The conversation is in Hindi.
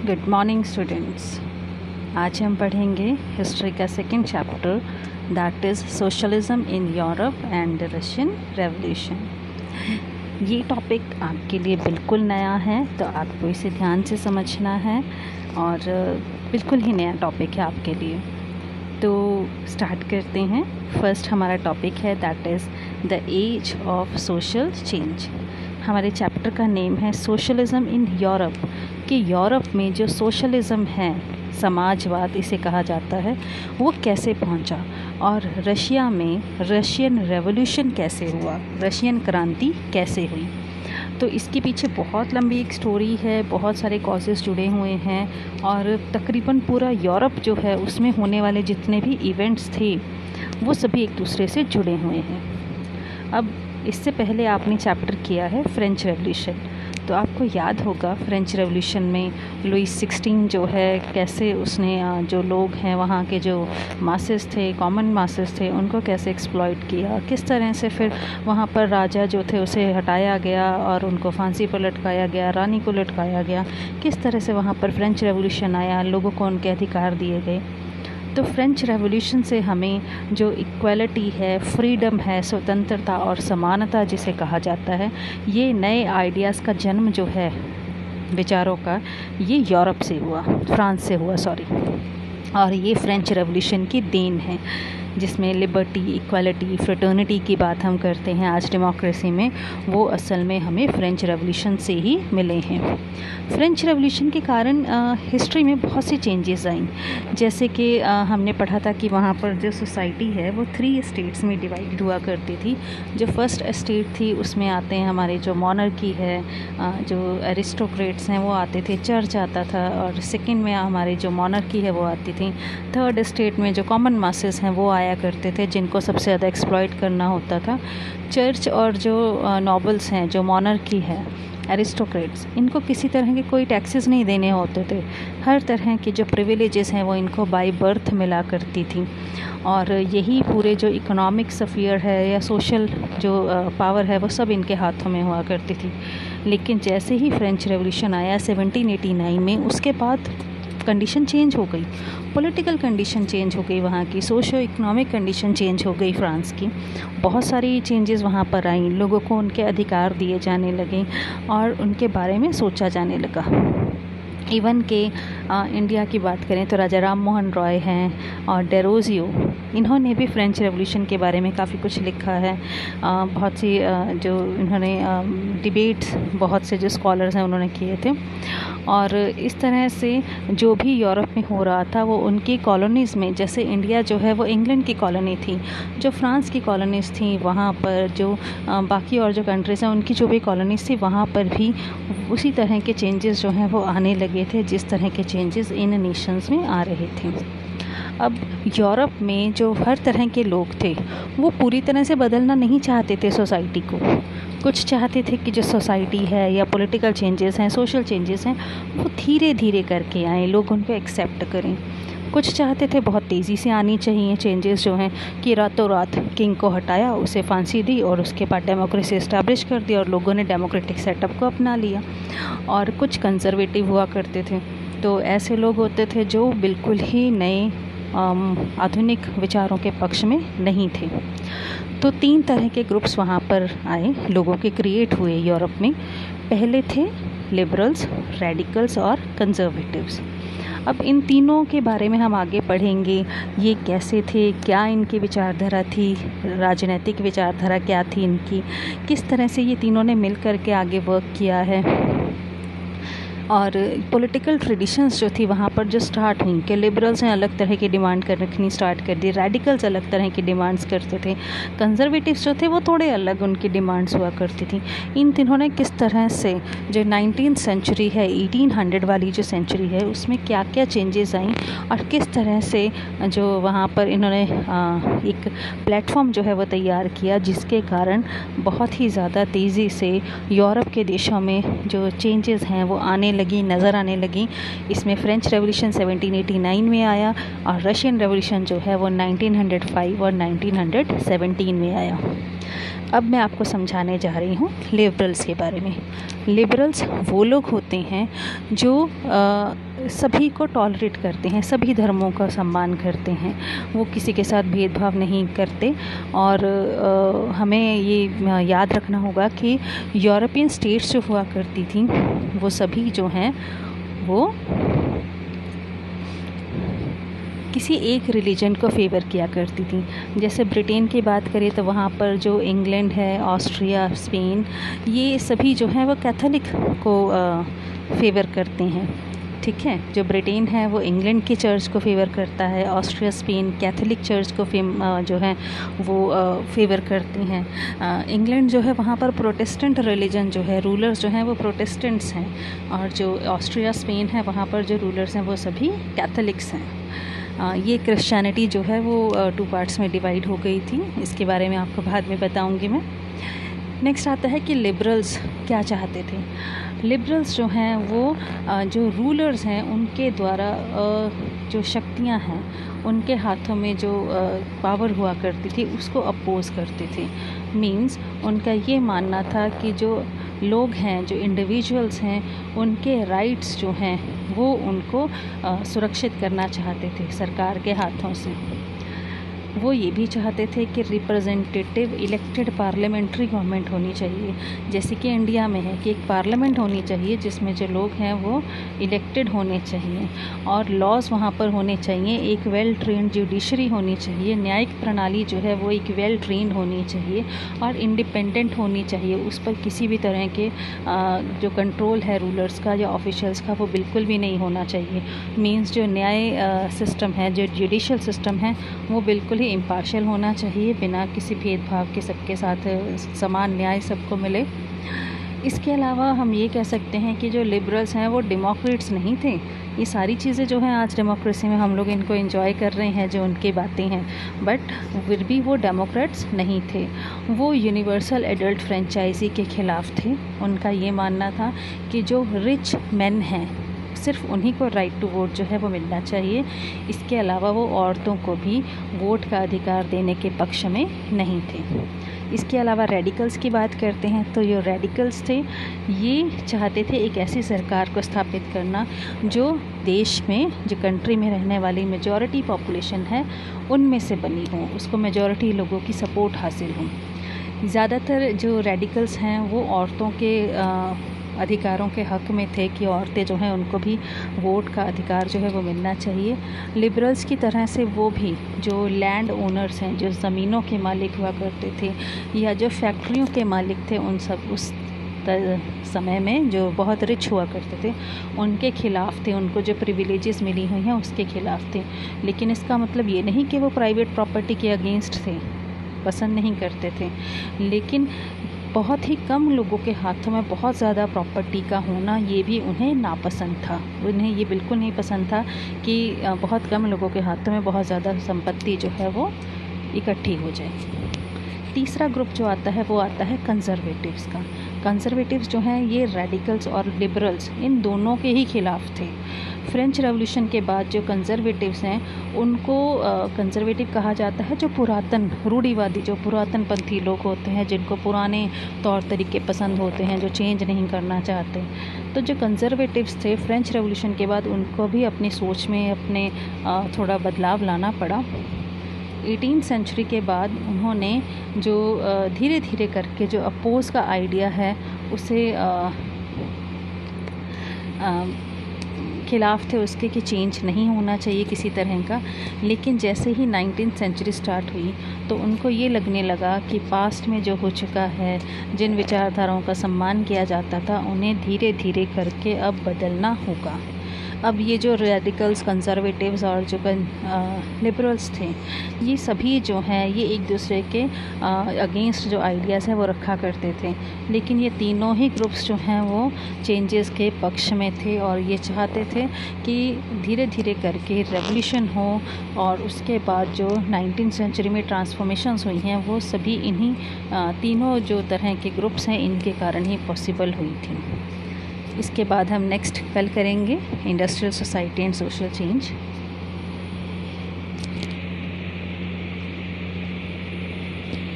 Good morning students. आज हम पढ़ेंगे हिस्ट्री का second chapter, that is socialism in Europe and the Russian revolution. ये टॉपिक आपके लिए बिल्कुल नया है, तो आपको इसे ध्यान से समझना है और बिल्कुल ही नया टॉपिक है आपके लिए। तो स्टार्ट करते हैं। फर्स्ट हमारा टॉपिक है that is the age of social change. हमारे चैप्टर का नेम है सोशलिज्म इन यूरोप, कि यूरोप में जो सोशलिज्म है, समाजवाद इसे कहा जाता है, वो कैसे पहुंचा और रशिया में रशियन रेवोल्यूशन कैसे हुआ, रशियन क्रांति कैसे हुई। तो इसके पीछे बहुत लंबी एक स्टोरी है, बहुत सारे कॉजेज़ जुड़े हुए हैं और तकरीबन पूरा यूरोप जो है उसमें होने वाले जितने भी इवेंट्स थे वो सभी एक दूसरे से जुड़े हुए हैं। अब इससे पहले आपने चैप्टर किया है फ्रेंच रेवोल्यूशन, तो आपको याद होगा फ्रेंच रेवोल्यूशन में लुईस 16 जो है कैसे उसने जो लोग हैं वहाँ के जो मासेस थे, कॉमन मासेस थे, उनको कैसे एक्सप्लॉइट किया, किस तरह से फिर वहाँ पर राजा जो थे उसे हटाया गया और उनको फांसी पर लटकाया गया, रानी को लटकाया गया, किस तरह से वहाँ पर फ्रेंच रेवोल्यूशन आया, लोगों को उनके अधिकार दिए गए। तो फ्रेंच रेवोल्यूशन से हमें जो इक्वालिटी है, फ्रीडम है, स्वतंत्रता और समानता जिसे कहा जाता है, ये नए आइडियाज़ का जन्म जो है विचारों का, ये यूरोप से हुआ, फ्रांस से हुआ और ये फ्रेंच रेवोल्यूशन की देन है, जिसमें लिबर्टी, इक्वालिटी, फ्रेटर्निटी की बात हम करते हैं आज डेमोक्रेसी में, वो असल में हमें फ्रेंच रेवोल्यूशन से ही मिले हैं। फ्रेंच रेवोल्यूशन के कारण हिस्ट्री में बहुत सी चेंजेस आई, जैसे कि हमने पढ़ा था कि वहाँ पर जो सोसाइटी है वो 3 स्टेट्स में डिवाइड हुआ करती थी। जो फर्स्ट स्टेट थी उसमें आते हैं हमारे जो मॉनर्की है, जो एरिस्टोक्रेट्स हैं वो आते थे, चर्च आता था, और सेकेंड में हमारे जो मॉनर्की है वो आती थी। थर्ड स्टेट में जो कॉमन मासेस हैं वो आया करते थे, जिनको सबसे ज़्यादा एक्सप्लॉइट करना होता था। चर्च और जो नॉबल्स हैं, जो मॉनर्की है, एरिस्टोक्रेट्स, इनको किसी तरह के कोई टैक्सेस नहीं देने होते थे। हर तरह के जो प्रिविलेजेस हैं वो इनको बाय बर्थ मिला करती थी, और यही पूरे जो इकोनॉमिक स्फीयर है या सोशल जो पावर है वो सब इनके हाथों में हुआ करती थी। लेकिन जैसे ही फ्रेंच रेवोल्यूशन आया 1789 में, उसके बाद कंडीशन चेंज हो गई, पॉलिटिकल कंडीशन चेंज हो गई, वहाँ की सोशो इकोनॉमिक कंडीशन चेंज हो गई फ्रांस की। बहुत सारी चेंजेस वहाँ पर आई, लोगों को उनके अधिकार दिए जाने लगे और उनके बारे में सोचा जाने लगा। इवन के इंडिया की बात करें तो राजा राम मोहन रॉय हैं और डेरोजियो, इन्होंने भी फ्रेंच रेवोल्यूशन के बारे में काफ़ी कुछ लिखा है। बहुत सी जो इन्होंने डिबेट्स बहुत से जो स्कॉलर्स हैं उन्होंने किए थे, और इस तरह से जो भी यूरोप में हो रहा था वो उनकी कॉलोनीज़ में, जैसे इंडिया जो है वो इंग्लैंड की कॉलोनी थी, जो फ्रांस की कॉलोनीज़ थी, वहाँ पर जो बाकी और जो कंट्रीज़ हैं उनकी जो भी कॉलोनीज़ थी, वहाँ पर भी उसी तरह के चेंजेस जो हैं वो आने लगे थे, जिस तरह के चेंजेस इन नेशंस में आ रहे थे। अब यूरोप में जो हर तरह के लोग थे वो पूरी तरह से बदलना नहीं चाहते थे सोसाइटी को। कुछ चाहते थे कि जो सोसाइटी है या पॉलिटिकल चेंजेस हैं, सोशल चेंजेस हैं, वो धीरे धीरे करके आएँ, लोग उनको एक्सेप्ट करें। कुछ चाहते थे बहुत तेज़ी से आनी चाहिए चेंजेस जो हैं, कि रातों रात किंग को हटाया, उसे फांसी दी और उसके बाद डेमोक्रेसी इस्टेब्लिश कर दी और लोगों ने डेमोक्रेटिक सेटअप को अपना लिया। और कुछ कंजर्वेटिव हुआ करते थे, तो ऐसे लोग होते थे जो बिल्कुल ही नए आधुनिक विचारों के पक्ष में नहीं थे। तो 3 तरह के ग्रुप्स वहाँ पर आए, लोगों के क्रिएट हुए यूरोप में। पहले थे लिबरल्स, रेडिकल्स और कंजर्वेटिव्स। अब इन तीनों के बारे में हम आगे पढ़ेंगे, ये कैसे थे, क्या इनकी विचारधारा थी, राजनीतिक विचारधारा क्या थी इनकी, किस तरह से ये तीनों ने मिल कर के आगे वर्क किया है, और पॉलिटिकल ट्रेडिशंस जो थी वहाँ पर जो स्टार्ट हुई, कि लिबरल्स ने अलग तरह की डिमांड रखनी स्टार्ट कर दी, रेडिकल्स अलग तरह की डिमांड्स करते थे, कंजर्वेटिव्स जो थे वो थोड़े अलग उनकी डिमांड्स हुआ करती थी। इन तीनों ने किस तरह से जो 19th सेंचुरी है, 1800 वाली जो सेंचुरी है, उसमें क्या क्या चेंजेस आई और किस तरह से जो वहाँ पर इन्होंने एक प्लेटफॉर्म जो है वो तैयार किया, जिसके कारण बहुत ही ज़्यादा तेज़ी से यूरोप के देशों में जो चेंजेस हैं वो नज़र आने लगी। इसमें फ्रेंच रेवोल्यूशन 1789 में आया और रशियन रेवोल्यूशन जो है वो 1905 और 1917 में आया। अब मैं आपको समझाने जा रही हूँ लिबरल्स के बारे में। लिबरल्स वो लोग होते हैं जो सभी को टॉलरेट करते हैं, सभी धर्मों का सम्मान करते हैं, वो किसी के साथ भेदभाव नहीं करते। और हमें ये याद रखना होगा कि यूरोपियन स्टेट्स जो हुआ करती थी वो सभी जो हैं वो किसी एक रिलीजन को फेवर किया करती थी। जैसे ब्रिटेन की बात करें तो वहाँ पर जो इंग्लैंड है, ऑस्ट्रिया, स्पेन, ये सभी जो हैं वो कैथोलिक को फेवर करते हैं। ठीक है, जो ब्रिटेन है वो इंग्लैंड की चर्च को फेवर करता है, ऑस्ट्रिया, स्पेन कैथोलिक चर्च को जो है वो फेवर करती हैं। इंग्लैंड जो है वहाँ पर प्रोटेस्टेंट रिलीजन जो है, रूलर्स जो हैं वो प्रोटेस्टेंट्स हैं, और जो ऑस्ट्रिया, स्पेन है वहाँ पर जो रूलर्स हैं वो सभी कैथोलिक्स हैं। ये क्रिश्चियनिटी जो है वो 2 पार्ट्स में डिवाइड हो गई थी, इसके बारे में आपको बाद में बताऊंगी मैं। नेक्स्ट आता है कि लिबरल्स क्या चाहते थे। लिबरल्स जो हैं वो जो रूलर्स हैं उनके द्वारा जो शक्तियां हैं उनके हाथों में जो पावर हुआ करती थी उसको अपोज करते थे। मींस उनका ये मानना था कि जो लोग हैं, जो इंडिविजुअल्स हैं, उनके राइट्स जो हैं वो उनको सुरक्षित करना चाहते थे सरकार के हाथों से। वो ये भी चाहते थे कि रिप्रेजेंटेटिव इलेक्टेड पार्लियामेंट्री गवर्नमेंट होनी चाहिए, जैसे कि इंडिया में है कि एक पार्लियामेंट होनी चाहिए जिसमें जो लोग हैं वो इलेक्टेड होने चाहिए, और लॉज वहाँ पर होने चाहिए। एक वेल ट्रेंड जुडिशरी होनी चाहिए, न्यायिक प्रणाली जो है वो एक वेल ट्रेंड होनी चाहिए और इंडिपेंडेंट होनी चाहिए। उस पर किसी भी तरह के जो कंट्रोल है रूलर्स का या ऑफिशियल्स का वो बिल्कुल भी नहीं होना चाहिए। मीन्स जो न्याय सिस्टम है, जो जुडिशल सिस्टम है, वो बिल्कुल ही इम्पार्शियल होना चाहिए, बिना किसी भेदभाव के सबके साथ समान न्याय सबको मिले। इसके अलावा हम ये कह सकते हैं कि जो लिबरल्स हैं वो डेमोक्रेट्स नहीं थे। ये सारी चीज़ें जो हैं आज डेमोक्रेसी में हम लोग इनको एंजॉय कर रहे हैं, जो उनकी बातें हैं, बट फिर भी वो डेमोक्रेट्स नहीं थे। वो यूनिवर्सल एडल्ट फ्रेंचाइजी के ख़िलाफ़ थे। उनका ये मानना था कि जो रिच मैन हैं सिर्फ उन्हीं को राइट टू वोट जो है वो मिलना चाहिए। इसके अलावा वो औरतों को भी वोट का अधिकार देने के पक्ष में नहीं थे। इसके अलावा रेडिकल्स की बात करते हैं तो जो रेडिकल्स थे ये चाहते थे एक ऐसी सरकार को स्थापित करना जो देश में, जो कंट्री में रहने वाली मेजॉरिटी पॉपुलेशन है उनमें से बनी हो, उसको मेजॉरिटी लोगों की सपोर्ट हासिल हो। ज़्यादातर जो रेडिकल्स हैं वो औरतों के अधिकारों के हक़ में थे कि औरतें जो हैं उनको भी वोट का अधिकार जो है वो मिलना चाहिए। लिबरल्स की तरह से वो भी जो लैंड ओनर्स हैं, जो ज़मीनों के मालिक हुआ करते थे या जो फैक्ट्रियों के मालिक थे, उन सब उस समय में जो बहुत रिच हुआ करते थे उनके ख़िलाफ़ थे। उनको जो प्रिविलेजेस मिली हुई हैं उसके ख़िलाफ़ थे। लेकिन इसका मतलब ये नहीं कि वो प्राइवेट प्रॉपर्टी के अगेंस्ट थे, पसंद नहीं करते थे, लेकिन बहुत ही कम लोगों के हाथों में बहुत ज़्यादा प्रॉपर्टी का होना ये भी उन्हें नापसंद था। उन्हें ये बिल्कुल नहीं पसंद था कि बहुत कम लोगों के हाथों में बहुत ज़्यादा संपत्ति जो है वो इकट्ठी हो जाए। तीसरा ग्रुप जो आता है वो आता है कंजर्वेटिव्स का। कंजर्वेटिव्स जो हैं ये रेडिकल्स और लिबरल्स इन दोनों के ही खिलाफ थे। फ्रेंच रेवोल्यूशन के बाद जो कंजर्वेटिव्स हैं उनको कंजर्वेटिव कहा जाता है जो पुरातन रूढ़िवादी, जो पुरातनपंथी लोग होते हैं, जिनको पुराने तौर तरीके पसंद होते हैं, जो चेंज नहीं करना चाहते। तो जो कंजर्वेटिव्स थे फ्रेंच रेवोल्यूशन के बाद उनको भी अपनी सोच में अपने थोड़ा बदलाव लाना पड़ा। 18th सेंचुरी के बाद उन्होंने जो धीरे धीरे करके जो अपोज़ का आइडिया है उसे खिलाफ थे उसके कि चेंज नहीं होना चाहिए किसी तरह का। लेकिन जैसे ही 19th सेंचुरी स्टार्ट हुई तो उनको ये लगने लगा कि पास्ट में जो हो चुका है, जिन विचारधाराओं का सम्मान किया जाता था, उन्हें धीरे धीरे करके अब बदलना होगा। अब ये जो रेडिकल्स, कंजर्वेटिव्स और जो लिबरल्स थे, ये सभी जो हैं ये एक दूसरे के अगेंस्ट जो आइडियाज़ हैं वो रखा करते थे। लेकिन ये तीनों ही ग्रुप्स जो हैं वो चेंजेस के पक्ष में थे और ये चाहते थे कि धीरे धीरे करके रेवोल्यूशन हो, और उसके बाद जो 19th सेंचुरी में ट्रांसफॉर्मेशंस हुई हैं वो सभी इन्हीं तीनों जो तरह के ग्रुप्स हैं इनके कारण ही पॉसिबल हुई थी। इसके बाद हम नेक्स्ट कल करेंगे industrial society and social change.